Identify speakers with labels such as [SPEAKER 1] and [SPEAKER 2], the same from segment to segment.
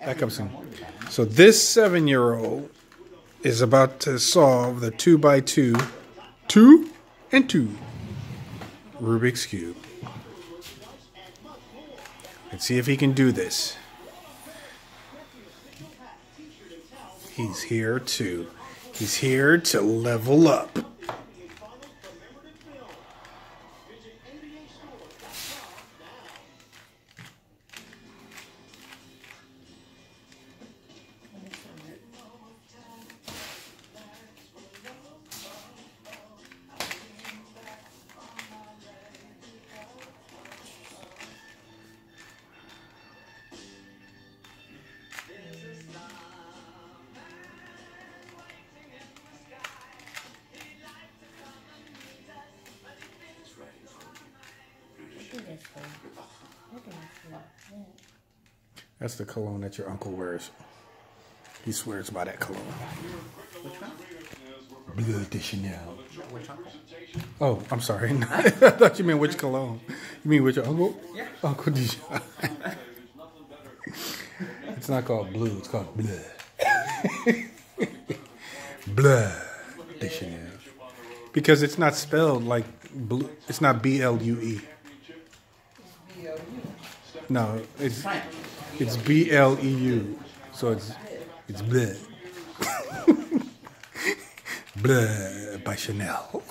[SPEAKER 1] That comes in. So this 7-year-old is about to solve the 2x2, 2 and 2 Rubik's Cube. Let's see if he can do this. He's here to level up. That's the cologne that your uncle wears. He swears by that cologne.
[SPEAKER 2] Which one?
[SPEAKER 1] Bleu de Chanel.
[SPEAKER 2] Which uncle?
[SPEAKER 1] Oh, I'm sorry. I thought you meant which cologne. You mean which uncle?
[SPEAKER 2] Yeah.
[SPEAKER 1] Uncle Dijon. It's not called blue, it's called bleu. Bleu de Chanel. Because it's not spelled like blue. It's not B-L-U-E. No, it's B-L-E-U. So it's bleu. Bleu by Chanel.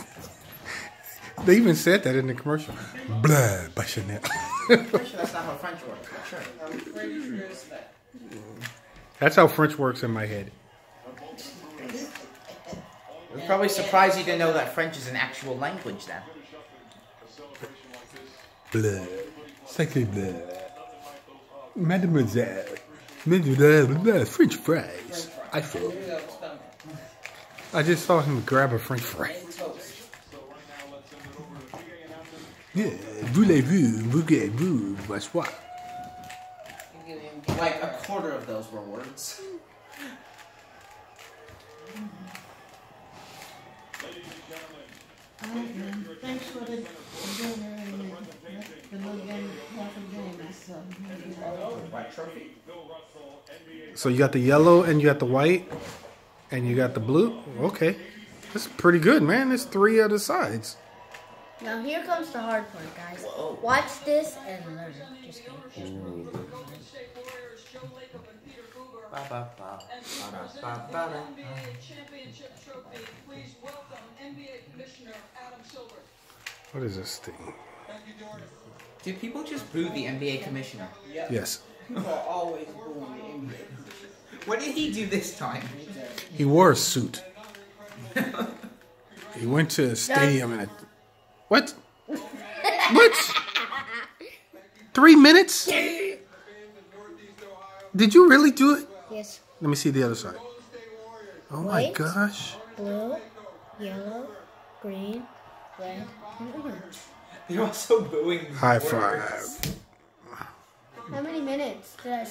[SPEAKER 1] They even said that in the commercial. Bleu by Chanel.
[SPEAKER 2] I'm pretty sure that's not how French works, but sure. I'm pretty sure it's that.
[SPEAKER 1] That's how French works in my head.
[SPEAKER 2] It's probably surprised you didn't know that French is an actual language then.
[SPEAKER 1] Bleu. Sacré bleu. Mademoiselle. Mademoiselle. French fries. I feel. I just saw him grab a French fry. Yeah, voulez-vous, voulez-vous, bonsoir.
[SPEAKER 2] Like a quarter of those were words.
[SPEAKER 3] Thanks for the
[SPEAKER 1] So you got the yellow and you got the white and you got the blue. Okay, that's pretty good, man. There's 3 other sides.
[SPEAKER 3] Now here comes the hard part, guys. Watch this and learn. Just kidding.
[SPEAKER 1] What is this thing?
[SPEAKER 2] Did people just boo the NBA commissioner?
[SPEAKER 1] Yes.
[SPEAKER 4] People are always booing the NBA.
[SPEAKER 2] What did he do this time?
[SPEAKER 1] He wore a suit. He went to a stadium and what? What? 3 minutes? Did you really do it?
[SPEAKER 3] Yes.
[SPEAKER 1] Let me see the other side. Oh my
[SPEAKER 3] White,
[SPEAKER 1] gosh.
[SPEAKER 3] Blue, yellow, green, red, and orange.
[SPEAKER 2] They're also booing.
[SPEAKER 1] High five.
[SPEAKER 3] How many minutes did I